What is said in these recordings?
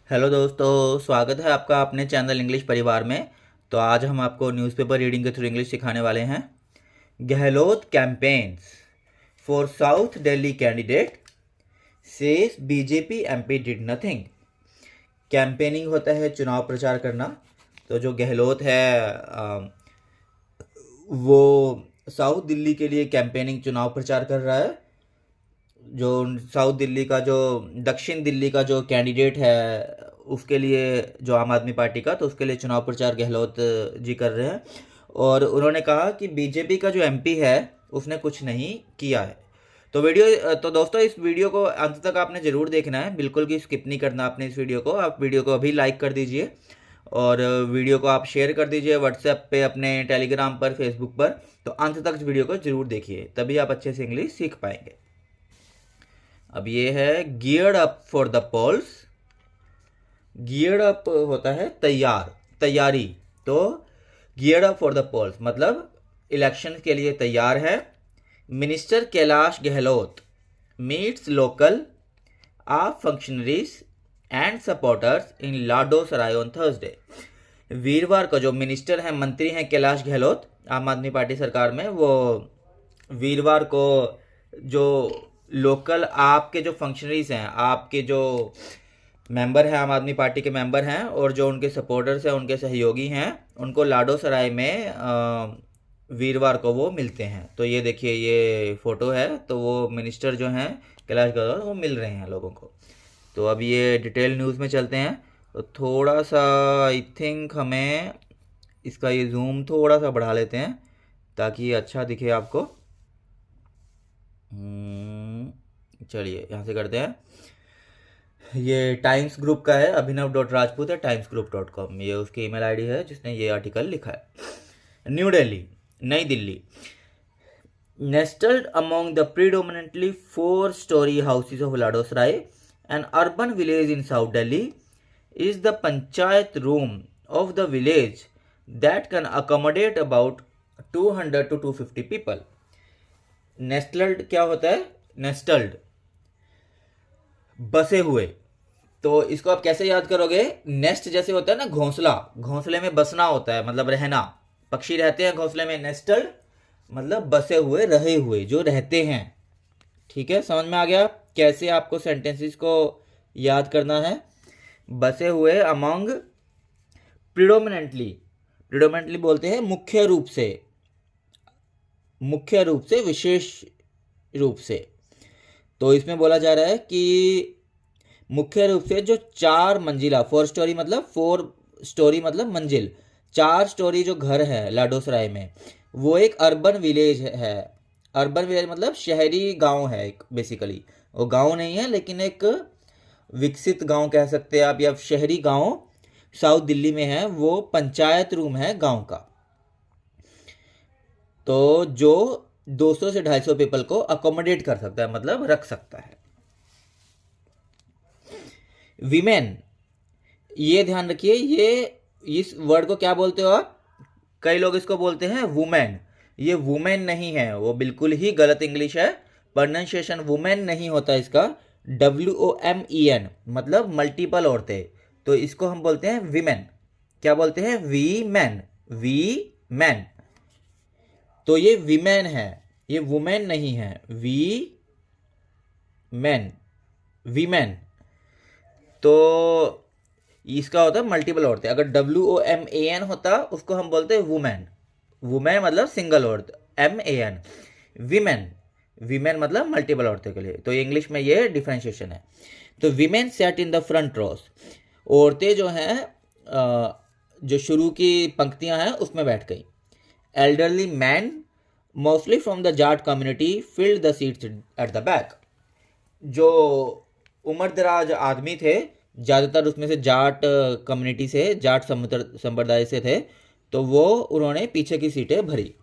Hello दोस्तों, स्वागत है आपका अपने चैनल इंग्लिश परिवार में। तो आज हम आपको न्यूज़पेपर रीडिंग के थ्रू इंग्लिश सिखाने वाले हैं। Gehlot campaigns for south Delhi candidate says BJP MP did nothing. Campaigning होता है चुनाव प्रचार करना। तो जो गहलोत है वो साउथ दिल्ली के लिए कैंपेनिंग चुनाव प्रचार कर रहा है। जो साउथ दिल्ली का जो दक्षिण दिल्ली का जो कैंडिडेट है उसके लिए, जो आम आदमी पार्टी का, तो उसके लिए चुनाव प्रचार गहलोत जी कर रहे हैं। और उन्होंने कहा कि बीजेपी का जो एमपी है उसने कुछ नहीं किया है। तो दोस्तों, इस वीडियो को अंत तक आपने ज़रूर देखना है, बिल्कुल भी स्किप नहीं करना आपने इस वीडियो को। आप वीडियो को अभी लाइक कर दीजिए और वीडियो को आप शेयर कर दीजिए व्हाट्सएप पे, अपने टेलीग्राम पर, फेसबुक पर। तो अंत तक इस वीडियो को ज़रूर देखिए, तभी आप अच्छे से इंग्लिश सीख पाएंगे। अब ये है geared up for the polls. Geared up होता है तैयार, तैयारी। तो geared up for the polls मतलब इलेक्शन के लिए तैयार है। Minister Kailash Gehlot meets local AAP functionaries and supporters in Lado Sarai on Thursday. वीरवार को जो मिनिस्टर हैं, मंत्री हैं कैलाश गहलोत आम आदमी पार्टी सरकार में, वो वीरवार को जो लोकल आपके जो फंक्शनरीज हैं, आपके जो मेंबर हैं, आम आदमी पार्टी के मेंबर हैं, और जो उनके सपोर्टर्स हैं, उनके सहयोगी हैं, उनको लाडो सराय में वीरवार को वो मिलते हैं। तो ये देखिए, ये फोटो है। तो वो मिनिस्टर जो हैं कैलाश गहलोत, वो मिल रहे हैं लोगों को। तो अब ये डिटेल न्यूज़ में चलते हैं। तो थोड़ा सा आई थिंक हमें इसका ये जूम थोड़ा सा बढ़ा लेते हैं ताकि ये अच्छा दिखे आपको। चलिए यहाँ से करते हैं। ये टाइम्स ग्रुप का है, अभिनव.राजपूत है, timesgroup.com, ये उसकी ईमेल आईडी है जिसने ये आर्टिकल लिखा है। न्यू दिल्ली, नई Delhi. Nestled among the predominantly four-story houses of Ladosrai, an urban village in South Delhi, is the panchayat room of the village that can accommodate about 200 to 250 people. Nestled क्या होता है? Nestled बसे हुए। तो इसको आप कैसे याद करोगे? नेस्ट जैसे होता है ना, घोंसला, घोंसले में बसना होता है, मतलब रहना। पक्षी रहते हैं घोंसले में। नेस्टल्ड मतलब बसे हुए, रहे हुए, जो रहते हैं। ठीक है, समझ में आ गया कैसे आपको सेंटेंसेस को याद करना है। बसे हुए अमंग, प्रिडोमिनेंटली, प्रिडोमिनेंटली बोलते हैं मुख्य रूप से, मुख्य रूप से, विशेष रूप से। तो इसमें बोला जा रहा है कि मुख्य रूप से जो 4 मंजिला, 4 स्टोरी मतलब, 4 स्टोरी मतलब मंजिल, 4 स्टोरी जो घर है लाडोसराय में, वो एक अर्बन विलेज है। अर्बन विलेज मतलब शहरी गांव है एक, बेसिकली वो गांव नहीं है लेकिन एक विकसित गांव कह सकते हैं आप, या शहरी गांव साउथ दिल्ली में है। वो पंचायत रूम है गांव का। तो जो 200 से 250 पीपल को अकोमोडेट कर सकता है, मतलब रख सकता है। विमेन, ये ध्यान रखिए, ये इस वर्ड को क्या बोलते हो आप? कई लोग इसको बोलते हैं वुमेन। ये वुमेन नहीं है, वो बिल्कुल ही गलत इंग्लिश है। प्रोनाउंसिएशन वुमेन नहीं होता इसका, WOMEN मतलब मल्टीपल औरतें। तो इसको हम बोलते हैं विमेन। क्या बोलते हैं? Women, women. तो ये विमेन है, ये वुमेन नहीं है, वी मैन, वीमेन। तो इसका होता है मल्टीपल औरतें। अगर WOMAN होता, उसको हम बोलते हैं वुमेन। वुमेन मतलब सिंगल औरत, MAN। विमेन, विमेन मतलब मल्टीपल औरतों के लिए। तो इंग्लिश में ये डिफ्रेंशिएशन है। तो women set in the front rows, औरतें जो हैं जो शुरू की पंक्तियां हैं उसमें बैठ गई। Elderly man mostly from the Jat community filled the seats at the back. जो उम्रदराज आदमी थे, ज़्यादातर उसमें से जाट कम्युनिटी से, जाट संप्रदाय से थे, तो वो उन्होंने पीछे की सीटें भरी।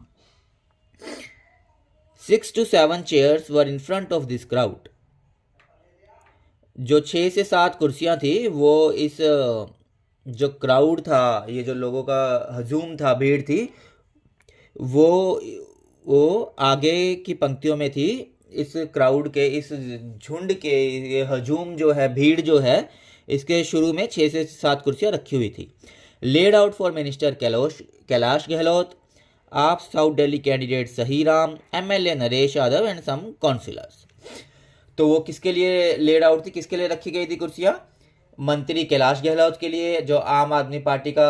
6 to 7 chairs were in front of this crowd. जो 6 से 7 कुर्सियां थी, वो इस जो क्राउड था, ये जो लोगों का हजूम था, भीड़ थी, वो आगे की पंक्तियों में थी। इस क्राउड के, इस झुंड के, ये हजूम जो है, भीड़ जो है, इसके शुरू में 6 से 7 कुर्सियां रखी हुई थी। Laid out for minister Kailash Gehlot, AAP south Delhi candidate Sahi Ram, MLA Naresh Yadav and some councillors. तो वो किसके लिए लेड आउट थी, किसके लिए रखी गई थी कुर्सियां? मंत्री कैलाश गहलोत के लिए, जो आम आदमी पार्टी का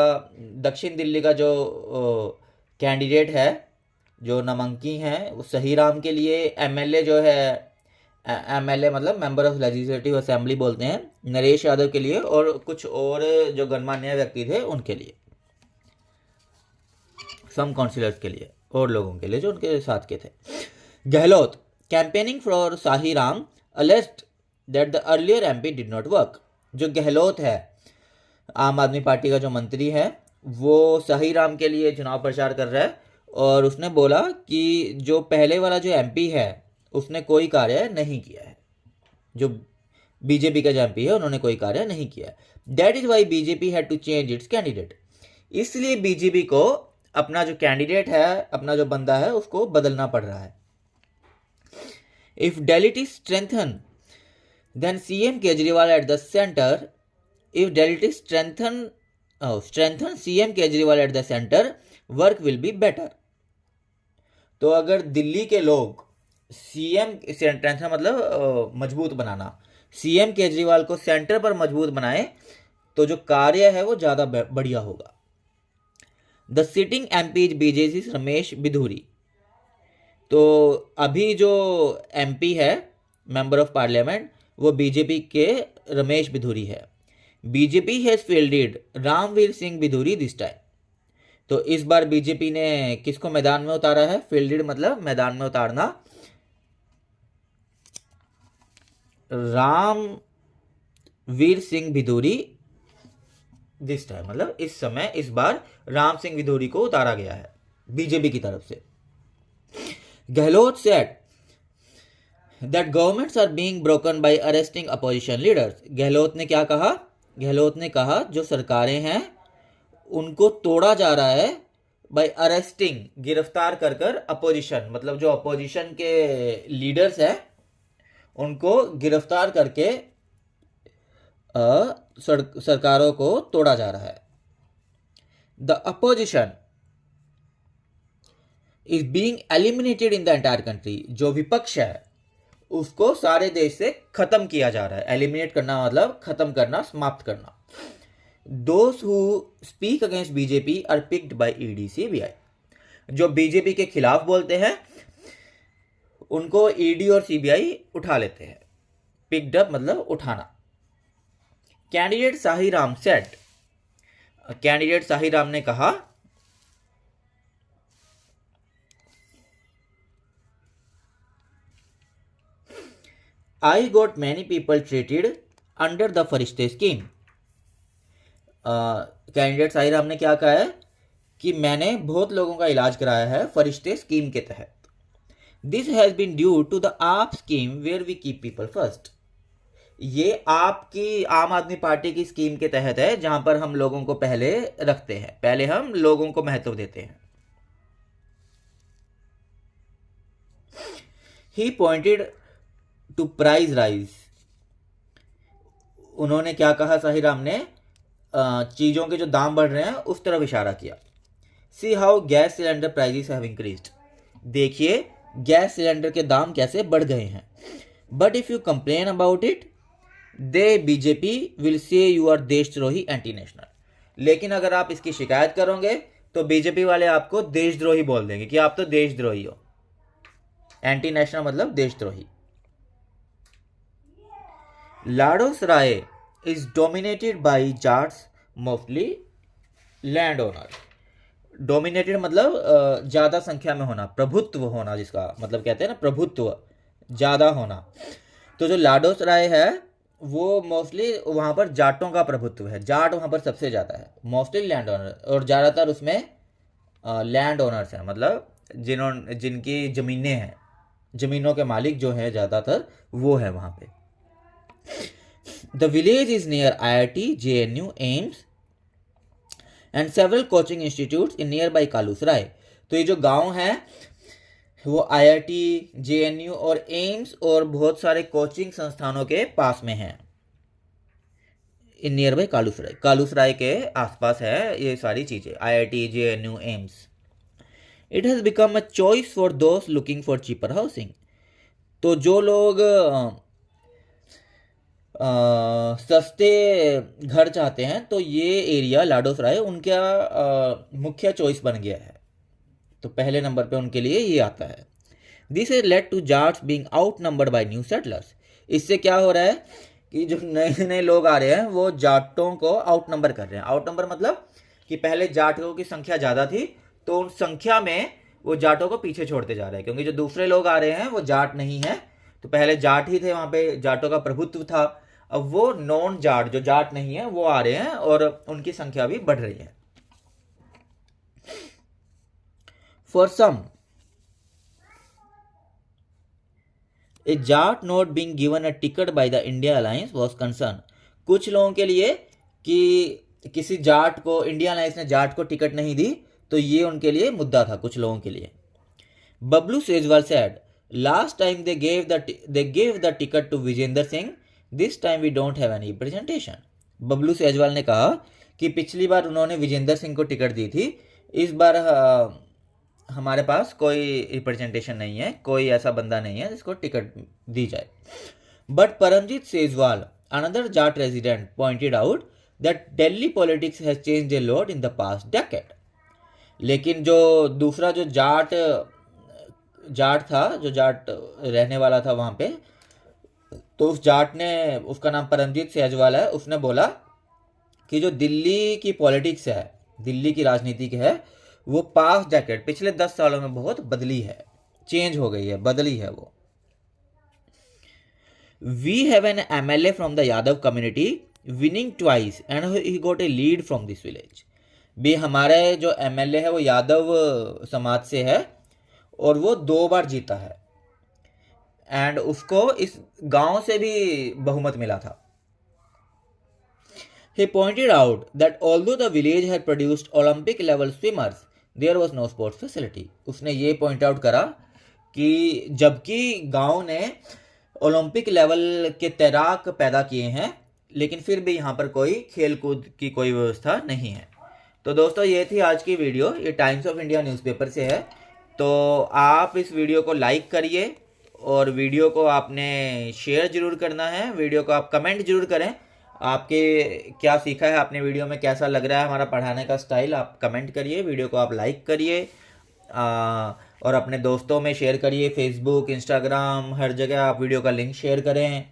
दक्षिण दिल्ली का जो कैंडिडेट है, जो नामांकी हैं, वो सही राम के लिए। एमएलए जो है, एमएलए मतलब मेंबर ऑफ लेजिस्लेटिव असेंबली बोलते हैं, नरेश यादव के लिए, और कुछ और जो गणमान्य व्यक्ति थे उनके लिए, सम काउंसिलर्स के लिए, और लोगों के लिए जो उनके साथ के थे। Gehlot campaigning for Sahi Ram alleged that the earlier MP did not work। जो गहलोत है, आम आदमी पार्टी का जो मंत्री है, वो सही राम के लिए चुनाव प्रचार कर रहा है, और उसने बोला कि जो पहले वाला जो एमपी है उसने कोई कार्य नहीं किया है, जो बीजेपी का जो एमपी है उन्होंने कोई कार्य नहीं किया है। That is why BJP had to change its candidate. इसलिए बीजेपी को अपना जो कैंडिडेट है, अपना जो बंदा है, उसको बदलना पड़ रहा है। If Delhi is strengthened, then CM Kejriwal at the center. If Delhi is strengthen CM Kejriwal at the center, work will be better। तो अगर दिल्ली के लोग सीएम सेंटर मतलब मजबूत बनाना, सीएम केजरीवाल को सेंटर पर मजबूत बनाए, तो जो कार्य है वो ज़्यादा बढ़िया होगा। The sitting MP BJP Ramesh Bidhuri. तो अभी जो एमपी है, मेंबर ऑफ पार्लियामेंट, वो बीजेपी के रमेश बिधूरी है। BJP has fielded Ramvir Singh Bidhuri this time. तो इस बार बीजेपी ने किसको मैदान में उतारा है? फील्डेड मतलब मैदान में उतारना। रामवीर सिंह बिधूरी दिस टाइम मतलब इस समय, इस बार राम सिंह बिधूरी को उतारा गया है बीजेपी की तरफ से। Gehlot said that governments are being broken by arresting opposition leaders। Gehlot ने क्या कहा? गहलोत ने कहा जो सरकारें हैं उनको तोड़ा जा रहा है by arresting, गिरफ्तार कर कर, अपोजिशन मतलब जो अपोजिशन के लीडर्स हैं उनको गिरफ्तार करके सरकारों को तोड़ा जा रहा है। The opposition is being eliminated in the entire country। जो विपक्ष है उसको सारे देश से खत्म किया जा रहा है। एलिमिनेट करना मतलब खत्म करना, समाप्त करना। Those who speak against BJP are picked by ED CBI। जो बीजेपी के खिलाफ बोलते हैं उनको ईडी और सीबीआई उठा लेते हैं। पिक्ड अप मतलब उठाना। कैंडिडेट साही राम सेड, कैंडिडेट साही राम ने कहा I got many people treated under the फरिश्ते स्कीम। कैंडिडेट साही राम ने क्या कहा है कि मैंने बहुत लोगों का इलाज कराया है फरिश्ते स्कीम के तहत। This has been due to the AAP scheme where we keep people first. ये आपकी आम आदमी पार्टी की स्कीम के तहत है जहां पर हम लोगों को पहले रखते हैं, पहले हम लोगों को महत्व देते हैं। ही पॉइंटेड टू प्राइस राइज। उन्होंने क्या कहा? साही राम ने चीजों के जो दाम बढ़ रहे हैं उस तरफ इशारा किया। See how gas cylinder prices have increased. देखिए गैस सिलेंडर के दाम कैसे बढ़ गए हैं। But if you complain about it they BJP will say you are देशद्रोही एंटी नेशनल। लेकिन अगर आप इसकी शिकायत करोगे तो बीजेपी वाले आपको देशद्रोही बोल देंगे कि आप तो देशद्रोही हो। एंटी नेशनल मतलब देशद्रोही। Ladosarai is dominated by Jats mostly land owner. Dominated मतलब ज़्यादा संख्या में होना, प्रभुत्व होना, जिसका मतलब कहते हैं ना प्रभुत्व, ज़्यादा होना। तो जो लाडोसराय है वो मोस्टली वहाँ पर जाटों का प्रभुत्व है। जाट वहाँ पर सबसे ज़्यादा है, मोस्टली लैंड ओनर, और ज़्यादातर उसमें लैंड ओनर्स हैं, मतलब जिनकी ज़मीनें हैं, ज़मीनों के मालिक जो हैं ज़्यादातर वो है वहाँ पे। The village is near IIT, JNU, AIIMS and several coaching institutes in nearby Kalu Sarai. तो ये जो गांव है वो IIT, JNU और एम्स और बहुत सारे कोचिंग संस्थानों के पास में हैं। इन नियर बाई कालूसराय के आसपास है ये सारी चीज़ें, IIT, JNU, AIIMS. It has become a choice for those looking for cheaper housing. तो जो लोग सस्ते घर चाहते हैं तो ये एरिया लाडोसराय उनका मुख्य चॉइस बन गया है। तो पहले नंबर पे उनके लिए ये आता है। This is led to Jats being outnumbered by new settlers. इससे क्या हो रहा है कि जो नए नए लोग आ रहे हैं वो जाटों को आउट नंबर कर रहे हैं। आउट नंबर मतलब कि पहले जाटों की संख्या ज़्यादा थी, तो उन संख्या में वो जाटों को पीछे छोड़ते जा रहे हैं, क्योंकि जो दूसरे लोग आ रहे हैं वो जाट नहीं है। तो पहले जाट ही थे, वहाँ पे जाटों का प्रभुत्व था। अब वो नॉन जाट, जो जाट नहीं है, वो आ रहे हैं और उनकी संख्या भी बढ़ रही है। For some a Jat not being given a ticket by the India alliance was concern. कुछ लोगों के लिए कि किसी जाट को इंडिया अलायंस ने जाट को टिकट नहीं दी, तो ये उनके लिए मुद्दा था कुछ लोगों के लिए। Bablu Sejwal said last time they gave the ticket to Vijender Singh, this time we don't have any representation. Bablu Sejwal ने कहा कि पिछली बार उन्होंने विजेंद्र सिंह को टिकट दी थी, इस बार हमारे पास कोई रिप्रेजेंटेशन नहीं है, कोई ऐसा बंदा नहीं है जिसको टिकट दी जाए। But Paramjeet Sejwal, another Jat resident, pointed out that Delhi politics has changed a lot in the past decade. लेकिन जो दूसरा जो जाट था, जो जाट रहने वाला था वहाँ पे, तो उस जाट ने, उसका नाम परमजीत सेजवाल है, उसने बोला कि जो दिल्ली की पॉलिटिक्स है, दिल्ली की राजनीति है, वो पास्ट डेकेड, पिछले 10 सालों में बहुत बदली है, चेंज हो गई है, बदली है वो। We have an MLA from the Yadav community winning twice and he got a lead from this village. भी हमारे जो MLA है वो यादव समाज से है और वो 2 बार जीता है, एंड उसको इस गांव से भी बहुमत मिला था। He pointed out that although the village had produced Olympic level swimmers, there was no sports facility. उसने ये पॉइंट आउट करा कि जबकि गांव ने ओलंपिक लेवल के तैराक पैदा किए हैं, लेकिन फिर भी यहाँ पर कोई खेल कूद की कोई व्यवस्था नहीं है। तो दोस्तों ये थी आज की वीडियो, ये टाइम्स ऑफ इंडिया न्यूज़पेपर से है। तो आप इस वीडियो को लाइक करिए और वीडियो को आपने शेयर जरूर करना है, वीडियो को आप कमेंट जरूर करें, आपके क्या सीखा है आपने वीडियो में, कैसा लग रहा है हमारा पढ़ाने का स्टाइल, आप कमेंट करिए, वीडियो को आप लाइक करिए और अपने दोस्तों में शेयर करिए, फेसबुक, इंस्टाग्राम, हर जगह आप वीडियो का लिंक शेयर करें,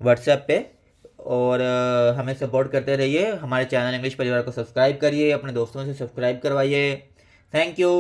व्हाट्सएप पे। और हमें सपोर्ट करते रहिए, हमारे चैनल इंग्लिश परिवार को सब्सक्राइब करिए, अपने दोस्तों से सब्सक्राइब करवाइए। Thank you.